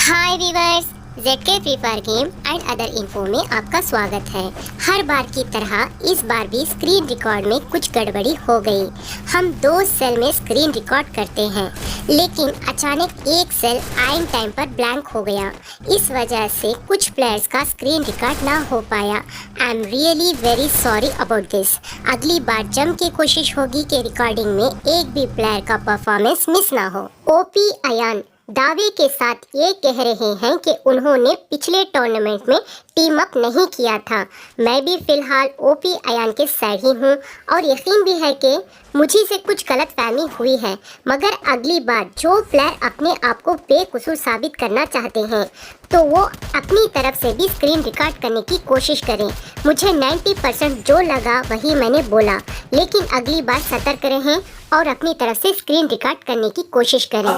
Hi viewers, ZK free fire game and other info में आपका स्वागत है। हर बार की तरह इस बार भी स्क्रीन रिकॉर्ड में कुछ गड़बड़ी हो गई। हम 2 सेल में स्क्रीन रिकॉर्ड करते हैं, लेकिन अचानक एक सेल आइन टाइम पर ब्लैंक हो गया। इस वजह से कुछ प्लेयर्स का स्क्रीन रिकॉर्ड ना हो पाया। I am really very sorry about this. अगली बार जम के कोशिश होगी कि रिकॉर्डिंग में एक भी प्लेयर का परफॉर्मेंस मिस ना हो। ओपी अयान दावे के साथ ये कह रहे हैं कि उन्होंने पिछले टूर्नामेंट में टीम अप नहीं किया था। मैं भी फिलहाल ओपी अयान के साइड ही हूँ और यकीन भी है कि मुझे से कुछ गलतफहमी हुई है, मगर अगली बार जो प्लेयर अपने आप को बेकसूर साबित करना चाहते हैं तो वो अपनी तरफ से भी स्क्रीन रिकॉर्ड करने की कोशिश करें। मुझे 90% जो लगा वही मैंने बोला, लेकिन अगली बार सतर्क रहें और अपनी तरफ से स्क्रीन रिकॉर्ड करने की कोशिश करें।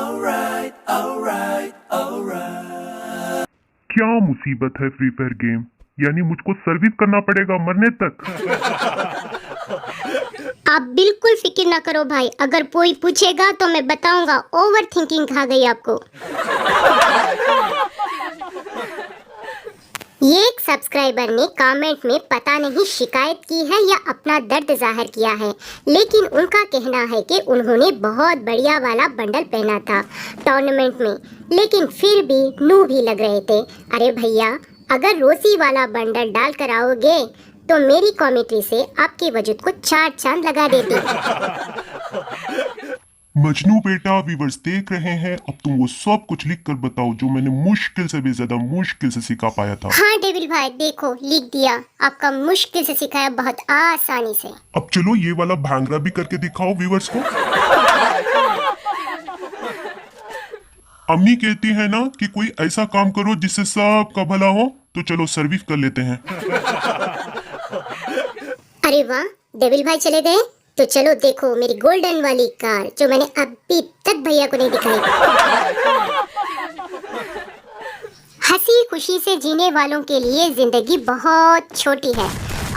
क्या मुसीबत है फ्री फायर गेम, यानी मुझको सर्विस करना पड़ेगा मरने तक। आप बिल्कुल फिक्र ना करो भाई, अगर कोई पूछेगा तो मैं बताऊंगा ओवर थिंकिंग खा गई आपको। ये एक सब्सक्राइबर ने कमेंट में पता नहीं शिकायत की है या अपना दर्द जाहिर किया है, लेकिन उनका कहना है कि उन्होंने बहुत बढ़िया वाला बंडल पहना था टूर्नामेंट में, लेकिन फिर भी नू भी लग रहे थे। अरे भैया, अगर रोसी वाला बंडल डाल कर आओगे तो मेरी कमेंट्री से आपके वजूद को 4 चांद लगा देती। मजनू बेटा, व्यूवर्स देख रहे हैं, अब तुम वो सब कुछ लिख कर बताओ जो मैंने मुश्किल से भी ज्यादा मुश्किल से सिखा पाया था। हाँ डेविल भाई, देखो लिख दिया, आपका मुश्किल से सिखाया बहुत आसानी से। अब चलो ये वाला भांगड़ा भी करके दिखाओ व्यूवर्स को। अम्मी कहती है ना कि कोई ऐसा काम करो जिससे सबका भला हो, तो चलो सर्विस कर लेते हैं। अरे वाह, डेविल भाई चले गए, तो चलो देखो मेरी गोल्डन वाली कार जो मैंने अभी तक भैया को नहीं दिखाई। हंसी खुशी से जीने वालों के लिए जिंदगी बहुत छोटी है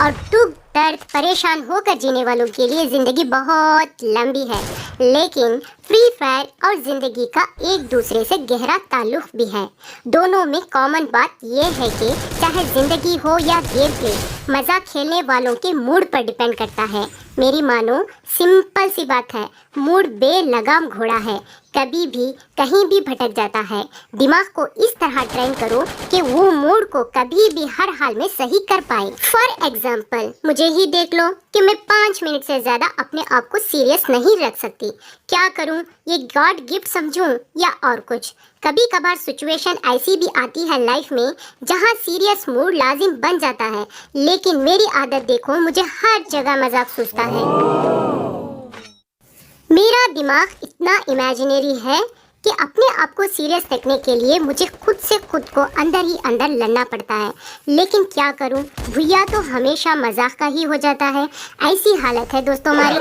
और दुख दर्द परेशान होकर जीने वालों के लिए जिंदगी बहुत लंबी है। लेकिन फ्री फायर और जिंदगी का एक दूसरे से गहरा ताल्लुक भी है। दोनों में कॉमन बात यह है कि चाहे जिंदगी हो या गेम प्ले, मजा खेलने वालों के मूड पर डिपेंड करता है। मेरी मानो सिंपल सी बात है, मूड बेलगाम घोड़ा है, कभी भी कहीं भी भटक जाता है। दिमाग को इस तरह ट्रेन करो कि वो मूड को कभी भी हर हाल में सही कर पाए। फॉर एग्जाम्पल, मुझे ही देख लो कि मैं 5 मिनट से ज्यादा अपने आप को सीरियस नहीं रख सकती। क्या करूं, ये गॉड गिफ्ट समझूं या और कुछ। कभी कभार सिचुएशन ऐसी भी आती है लाइफ में जहां सीरियस मूड लाजिम बन जाता है, लेकिन मेरी आदत देखो, मुझे हर जगह मजाक सूझता है। मेरा दिमाग इतना इमेजिनरी है कि अपने आप को सीरियस रखने के लिए मुझे खुद से खुद को अंदर ही अंदर लड़ना पड़ता है। लेकिन क्या करूं, भैया तो हमेशा मजाक का ही हो जाता है। ऐसी हालत है दोस्तों हमारी।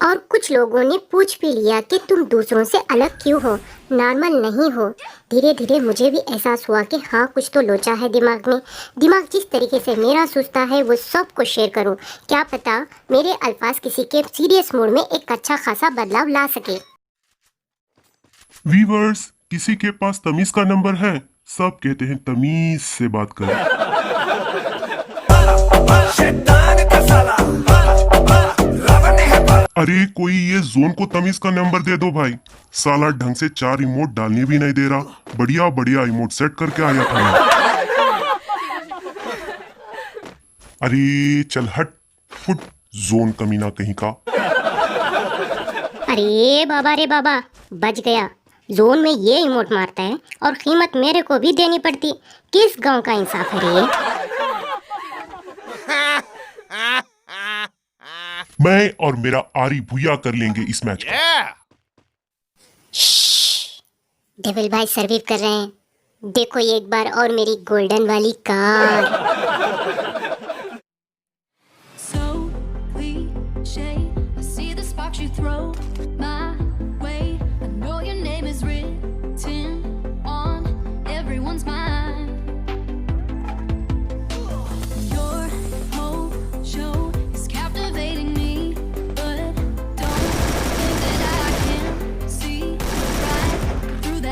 और कुछ लोगों ने पूछ भी लिया कि तुम दूसरों से अलग क्यों हो, नॉर्मल नहीं हो। धीरे धीरे मुझे भी एहसास हुआ कि हाँ, कुछ तो लोचा है दिमाग में। दिमाग जिस तरीके से मेरा सोचता है वो सबको शेयर करूं, क्या पता मेरे अल्फाज किसी के सीरियस मूड में एक अच्छा खासा बदलाव ला सके। व्यूवर्स, किसी के पास तमीज का नंबर है? सब कहते हैं तमीज से बात करो। अरे कोई ये जोन को तमीज का नंबर दे दो भाई। साला ढंग से 4 इमोट डालने भी नहीं दे रहा। बढ़िया बढ़िया इमोट सेट करके आया था मैं। अरे चल हट, फुट जोन कमीना कहीं का। अरे बाबा रे बाबा, बच गया। जोन में ये इमोट मारता है और कीमत मेरे को भी देनी पड़ती। किस गांव का इंसाफ है ये? मैं और मेरा आरी भुया कर लेंगे इस मैच को। डेविल भाई सर्वाइव कर रहे हैं, देखो ये एक बार और मेरी गोल्डन वाली कार।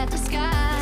The sky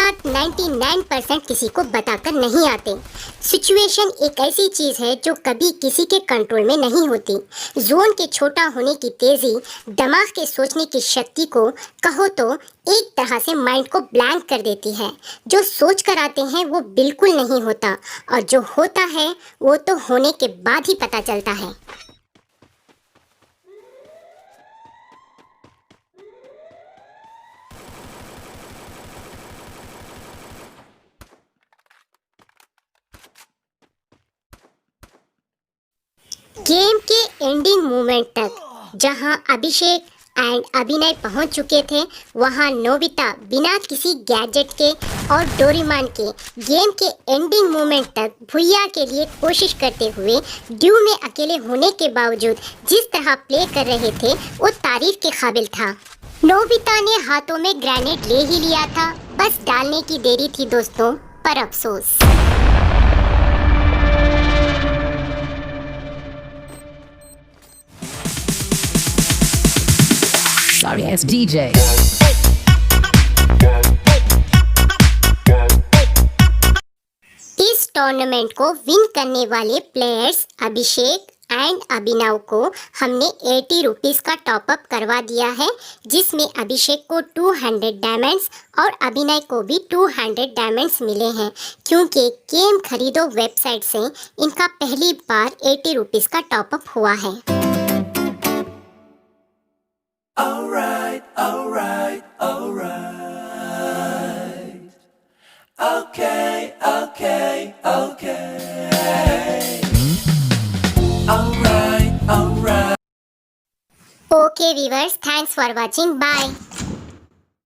हालात 99% किसी को बताकर नहीं आते। सिचुएशन एक ऐसी चीज है जो कभी किसी के कंट्रोल में नहीं होती। जोन के छोटा होने की तेजी दिमाग के सोचने की शक्ति को कहो तो एक तरह से माइंड को ब्लैंक कर देती है। जो सोच कर आते हैं वो बिल्कुल नहीं होता, और जो होता है वो तो होने के बाद ही पता चलता है। गेम के एंडिंग मोमेंट तक जहां अभिषेक एंड अभिनय पहुंच चुके थे, वहां नोबिता बिना किसी गैजेट के और डोरेमोन के गेम के एंडिंग मोमेंट तक भुइया के लिए कोशिश करते हुए ड्यू में अकेले होने के बावजूद जिस तरह प्ले कर रहे थे वो तारीफ के काबिल था। नोबिता ने हाथों में ग्रेनेड ले ही लिया था, बस डालने की देरी थी दोस्तों, पर अफसोस। Sorry ass DJ. इस टूर्नामेंट को विन करने वाले प्लेयर्स अभिषेक एंड अभिनव को हमने 80 रुपीस का टॉपअप करवा दिया है, जिसमें अभिषेक को 200 डायमंड्स और अभिनय को भी 200 डायमंड्स मिले हैं, क्योंकि गेम खरीदो वेबसाइट से इनका पहली बार 80 रुपीस का टॉपअप हुआ है। Okay viewers, thanks for watching. Bye.